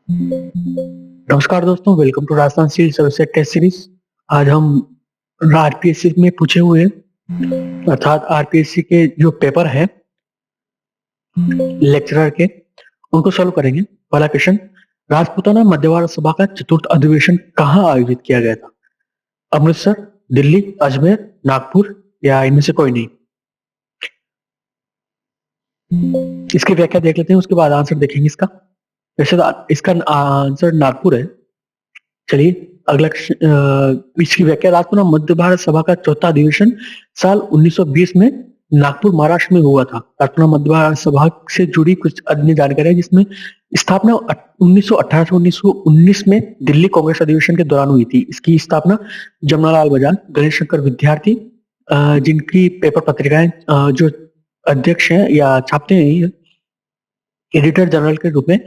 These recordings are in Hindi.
नमस्कार दोस्तों, welcome to Rajasthan civil services test series. आज हम आरपीएससी में पूछे हुए अर्थात आरपीएससी के जो पेपर है लेक्चरर के, उनको सॉल्व करेंगे। पहला क्वेश्चन, राजपूताना मध्यवार सभा का चतुर्थ अधिवेशन कहाँ आयोजित किया गया था? अमृतसर, दिल्ली, अजमेर, नागपुर या इनमें से कोई नहीं? इसकी व्याख्या देख लेते हैं, उसके बाद आंसर देखेंगे इसका। वैसे तो इसका आंसर नागपुर है। चलिए अगला इसकी व्याख्या, राजपूताना मध्य भारत सभा का चौथा अधिवेशन साल 1920 में नागपुर महाराष्ट्र में हुआ था। राजपूताना मध्य भारत सभा से जुड़ी कुछ अन्य जानकारी है, जिसमें स्थापना 1918 से 1919 में दिल्ली कांग्रेस अधिवेशन के दौरान हुई थी। इसकी स्थापना जमनालाल बजाज, गणेश शंकर विद्यार्थी, जिनकी पेपर पत्रिकाएं जो अध्यक्ष हैं या छापते हैं, एडिटर जनरल के रूप में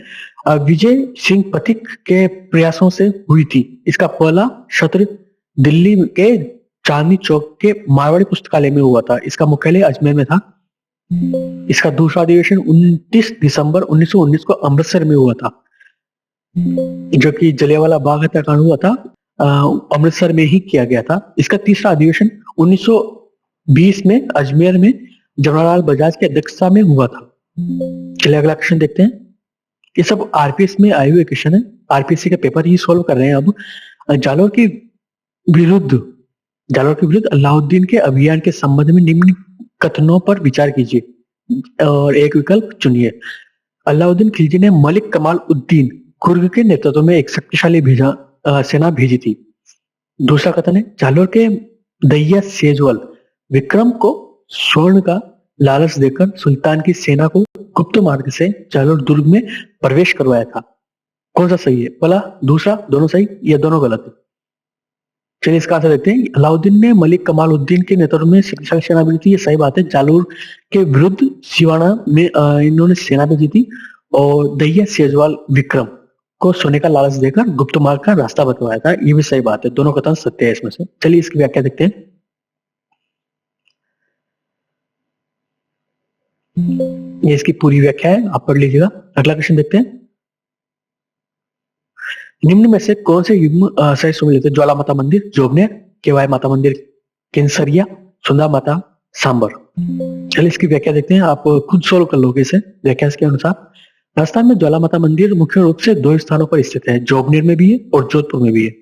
विजय सिंह पथिक के प्रयासों से हुई थी। इसका पहला सत्र दिल्ली के चांदनी चौक के मारवाड़ी पुस्तकालय में हुआ था। इसका मुख्यालय अजमेर में था। इसका दूसरा अधिवेशन 29 दिसंबर 1919 को अमृतसर में हुआ था, जो कि जलियांवाला बाग हत्याकांड हुआ था, अमृतसर में ही किया गया था। इसका तीसरा अधिवेशन 1920 में अजमेर में जवाहरलाल बजाज की अध्यक्षता में हुआ था। चलिए अगला क्वेश्चन देखते हैं। ये सब आरपीएस में आए हुए क्वेश्चन है, आरपीएससी का पेपर ही सॉल्व कर रहे हैं। अब जालोर के विरुद्ध अलाउद्दीन के अभियान के संबंध में निम्न कथनों पर विचार कीजिए और एक विकल्प चुनिए। अलाउद्दीन खिलजी ने मलिक कमाल उद्दीन खुर्ग के नेतृत्व में एक शक्तिशाली सेना भेजी थी। दूसरा कथन है, जालोर के दैया सेजवल विक्रम को स्वर्ण का लालच देकर सुल्तान की सेना को गुप्त मार्ग से जालोर दुर्ग में प्रवेश करवाया था। कौन सा सही है? पहला, दूसरा, दोनों सही या दोनों गलत है? चलिए इसका आंसर देखते हैं। अलाउद्दीन ने मलिक कमाल उद्दीन के नेतृत्व में शक्तिशाली सेना भेजी थी, ये सही बात है। जालोर के विरुद्ध सिवाना में इन्होंने सेना भेजी थी और दैया सेजवाल विक्रम को सोने का लालच देकर गुप्त मार्ग का रास्ता बतवाया था, ये भी सही बात है। दोनों कथन सत्य है इसमें से। चलिए इसकी व्याख्या देखते हैं। ये इसकी पूरी व्याख्या है, आप पढ़ लीजिएगा। अगला क्वेश्चन देखते हैं। निम्न में से कौन से युग्म सही सुमेलित है? ज्वाला माता मंदिर जोबनेर, केवाय माता मंदिर केंसरिया, सुंदा माता सांबर। चलिए इसकी व्याख्या देखते हैं, आप खुद सोल्व कर लोगे इसे। व्याख्या के अनुसार, राजस्थान में ज्वाला माता मंदिर मुख्य रूप से दो स्थानों पर स्थित है, जोबनेर में भी है और जोधपुर में भी है।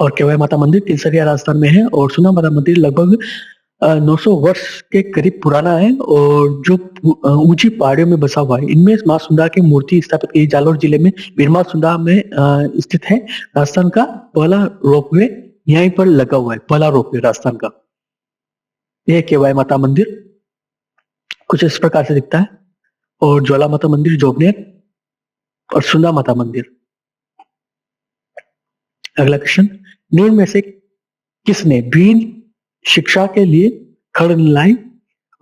और केवाय माता मंदिर केंसरिया राजस्थान में है और सुंदा माता मंदिर लगभग 900 वर्ष के करीब पुराना है और जो ऊंची पहाड़ियों में बसा हुआ है। इनमें मां सुंदा की मूर्ति स्थापित की जालोर जिले में बीरमा सुंदा में स्थित है। राजस्थान का पहला रोपवे यहीं पर लगा हुआ है, पहला रोपवे राजस्थान का। यह केवाय माता मंदिर कुछ इस प्रकार से दिखता है और ज्वाला माता मंदिर जोबनेर और सुंदा माता मंदिर। अगला क्वेश्चन, निम्न में से किसने भील शिक्षा के लिए खड़नलाई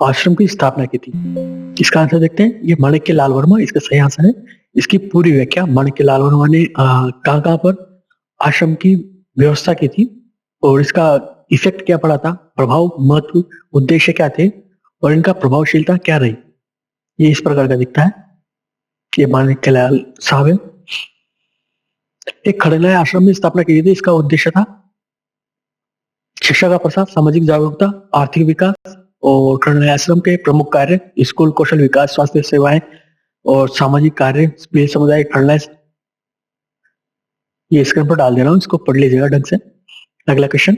आश्रम की स्थापना की थी? इसका आंसर देखते हैं। ये माणिक्य लाल वर्मा इसका सही आंसर है। इसकी पूरी व्याख्या, माणिक्य लाल वर्मा ने कहां पर आश्रम की व्यवस्था की थी और इसका इफेक्ट क्या पड़ा था, प्रभाव, महत्व, उद्देश्य क्या थे और इनका प्रभावशीलता क्या रही, ये इस प्रकार का दिखता है। ये माणिक्य लाल साहब है। एक खड़नलाई आश्रम में स्थापना की थी। इसका उद्देश्य था शिक्षा का प्रसार, सामाजिक जागरूकता, आर्थिक विकास और खड़नलाई आश्रम के प्रमुख कार्य स्कूल, कौशल विकास, स्वास्थ्य सेवाएं और सामाजिक कार्य, स्पेल समुदाय खड़नलाई। ये स्क्रीन पर डाल दे रहा हूं, इसको पढ़ लीजिएगा ढंग से। अगला क्वेश्चन,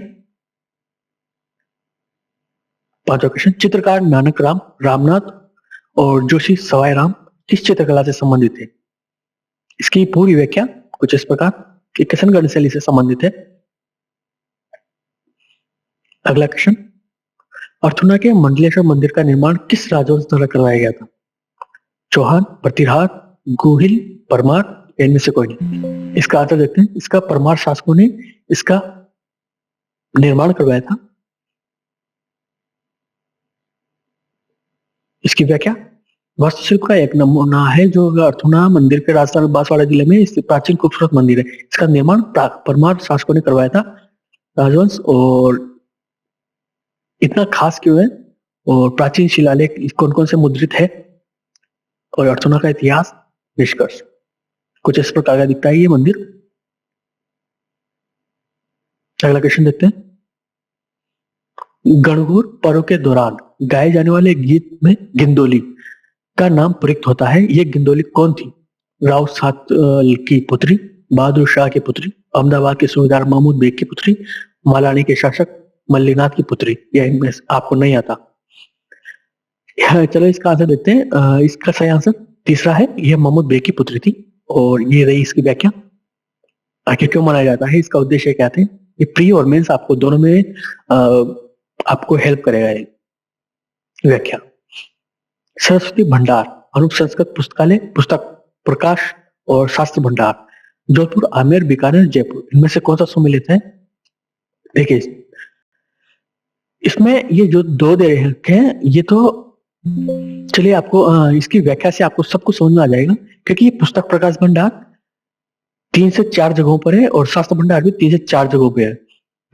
पांचवा क्वेश्चन, चित्रकार नानक राम रामनाथ और जोशी सवाई राम किस चित्रकला से संबंधित है? इसकी पूरी व्याख्या कुछ इस प्रकार कि किशनगढ़ शैली से संबंधित है। अगला क्वेश्चन, अर्थुना के मंडलेश्वर मंदिर का निर्माण किस राजवंश द्वारा करवाया गया था? चौहान, प्रतिहार, गोहिल, परमार, इनमें से कोई नहीं? इसका आंसर देखते हैं। इसका परमार शासकों ने इसका निर्माण करवाया था। इसकी व्याख्या, वास्तुशिल्प का एक नमूना है जो अर्थुना मंदिर के राजस्थान बांसवाड़ा जिले में स्थित प्राचीन खूबसूरत मंदिर है। इसका निर्माण परमार शासकों ने करवाया था, राजवंश। और इतना खास क्यों है और प्राचीन शिलालेख कौन कौन से मुद्रित है और अर्थुना का इतिहास, निष्कर्ष। कुछ इस प्रकार का दिखता है ये मंदिर। अगला क्वेश्चन देखते हैं। गणगौर पर्व के दौरान गाए जाने वाले गीत में गिंदोली का नाम प्रयुक्त होता है। ये गिंदोली कौन थी? राव सात की पुत्री, बहादुर शाह की पुत्री, अहमदाबाद के सूबेदार महमूद बेग की पुत्री, मालानी के शासक मल्लीनाथ की पुत्री। यह इनमें से आपको नहीं आता। चलो इसका आंसर देखते हैं। इसका सही आंसर तीसरा है, यह महमूद बेग की पुत्री थी। और ये रही इसकी व्याख्या। आखिर क्यों मनाया जाता है, इसका उद्देश्य क्या थे? ये प्री और मेंस आपको दोनों में आपको हेल्प करेगा ये व्याख्या। सरस्वती भंडार, अनूप संस्कृत पुस्तकालय, पुस्तक प्रकाश और शास्त्र भंडार, जोधपुर, आमेर, बीकानेर, जयपुर, इनमें से कौन सा सुमेलित है? देखिए इसमें ये जो दो दे रखे हैं ये तो चलिए आपको इसकी व्याख्या से आपको सब कुछ समझ में आ जाएगा, क्योंकि ये पुस्तक प्रकाश भंडार 3 से 4 जगहों पर है और शास्त्र भंडार भी 3 से 4 जगहों पे है।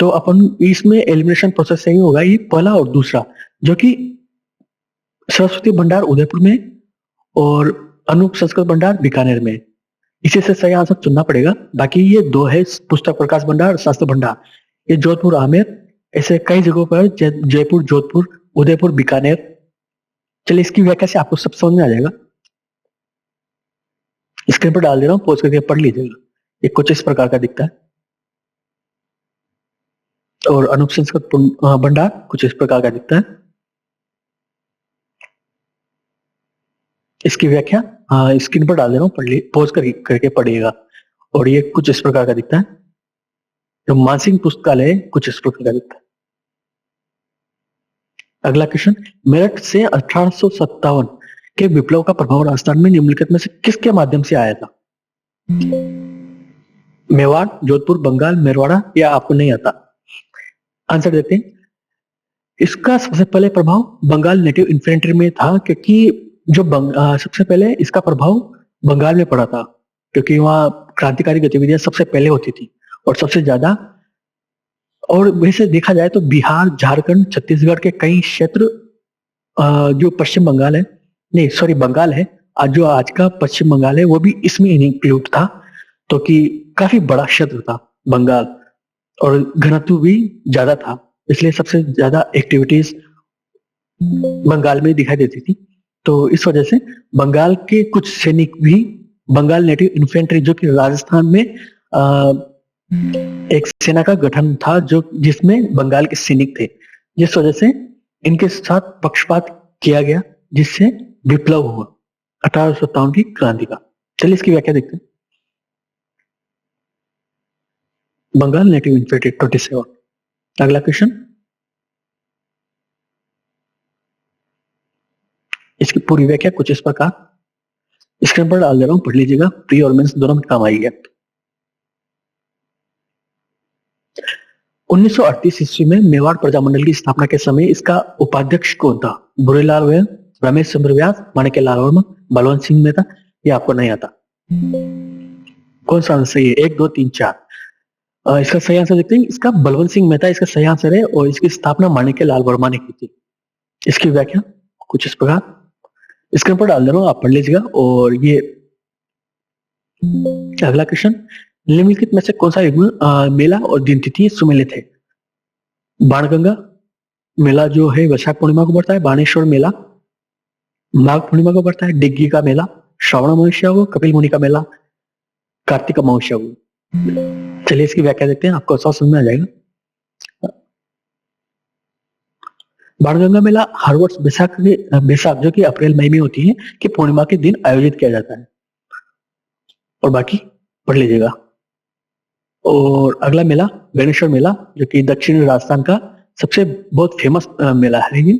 तो अपन इसमें एलिमिनेशन प्रोसेस सही होगा, ये पहला और दूसरा, जो कि सरस्वती भंडार उदयपुर में और अनूप संस्कृत भंडार बीकानेर में। इसी से सही आंसर चुनना पड़ेगा। बाकी ये दो है, पुस्तक प्रकाश भंडार और शास्त्र भंडार, ये जोधपुर, आमेर, ऐसे कई जगहों पर जयपुर, जोधपुर, उदयपुर, बीकानेर। चलिए इसकी व्याख्या से आपको सब समझ में आ जाएगा। स्क्रीन पर डाल दे रहा हूं, पॉज करके पढ़ लीजिएगा। ये कुछ इस प्रकार का दिखता है और अनूप संस्कृत भंडार कुछ इस प्रकार का दिखता है। इसकी व्याख्या स्क्रीन पर डाल दे रहा हूं, पॉज करके पढ़िएगा। और ये कुछ इस प्रकार का दिखता है। जो मानसिंह पुस्तकालय है कुछ इस प्रकार का दिखता है। अगला क्वेश्चन, मेरठ से 1857 के विप्लव का प्रभाव राजस्थान में निम्नलिखित में से किसके माध्यम से आया था? मेवाड़, जोधपुर, बंगाल, मेरवाड़ा, या आपको नहीं आता? आंसर देते हैं। इसका सबसे पहले प्रभाव बंगाल नेटिव इन्फेंट्री में था, क्योंकि जो सबसे पहले इसका प्रभाव बंगाल में पड़ा था, क्योंकि वहां क्रांतिकारी गतिविधियां सबसे पहले होती थी और सबसे ज्यादा। और वैसे देखा जाए तो बिहार, झारखंड, छत्तीसगढ़ के कई क्षेत्र जो पश्चिम बंगाल है, नहीं सॉरी बंगाल है, आज जो आज का पश्चिम बंगाल है वो भी इसमें इंक्लूड था। तो कि काफी बड़ा क्षेत्र था बंगाल और घनत्व भी ज्यादा था, इसलिए सबसे ज्यादा एक्टिविटीज बंगाल में दिखाई देती थी। तो इस वजह से बंगाल के कुछ सैनिक भी, बंगाल नेटिव इन्फेंट्री जो कि राजस्थान में एक सेना का गठन था जो जिसमें बंगाल के सैनिक थे, जिस वजह से इनके साथ पक्षपात किया गया, जिससे विप्लव हुआ 1857 की क्रांति का। चलिए इसकी व्याख्या देखते हैं। Bengal native infantry 27। अगला क्वेश्चन, इसकी पूरी व्याख्या कुछ इस प्रकार स्क्रीन पर डाल दे रहा हूं, पढ़ लीजिएगा, प्री और मेंस दोनों में काम आएगी। 1938 ईस्वी में मेवाड़ प्रजामंडल की स्थापना के समय इसका उपाध्यक्ष कौन था? भूरेलाल वेल, रमेश चंद्र व्यास, माणिक्यलाल वर्मा, बलवंत सिंह मेहता, ये आपको नहीं आता। कौन सा आंसर सही है? 1, 2, 3, 4। इसका सही आंसर देखते हैं। इसका बलवंत सिंह मेहता इसका सही आंसर है और इसकी स्थापना माणिक्यलाल वर्मा ने की थी। इसकी व्याख्या कुछ इस प्रकार स्क्रीन पर डाल दे रहा हूं, आप पढ़ लीजिएगा। और ये अगला क्वेश्चन, निम्नलिखित में से कौन सा युग्म मेला और दिन तिथि सुमेलित है? बाणगंगा मेला जो है वैशाख पूर्णिमा को पड़ता है, बाणेश्वर मेला माघ पूर्णिमा को पड़ता है, डिग्गी का मेला श्रावण महोत्सव, कपिल मुनि का मेला कार्तिक महोत्सव। चलिए इसकी व्याख्या देखते हैं, आपको सब समझ में आ जाएगा। बाणगंगा मेला हर वर्ष बैसाख जो कि अप्रैल मई में होती है कि पूर्णिमा के दिन आयोजित किया जाता है। और बाकी पढ़ लीजिएगा। और अगला मेला गणेश्वर मेला जो कि दक्षिण राजस्थान का सबसे बहुत फेमस मेला है, ये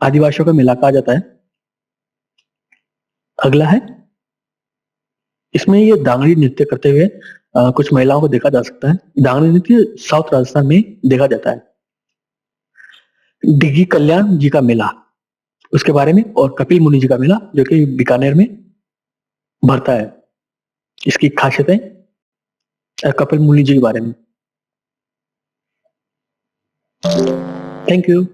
आदिवासियों का मेला कहा जाता है। अगला है, इसमें ये दांगड़ी नृत्य करते हुए कुछ महिलाओं को देखा जा सकता है। दांगड़ी नृत्य साउथ राजस्थान में देखा जाता है। डिग्गी कल्याण जी का मेला उसके बारे में, और कपिल मुनि जी का मेला जो कि बीकानेर में भरता है, इसकी खासियतें कपिल मुनि जी के बारे में। Thank you.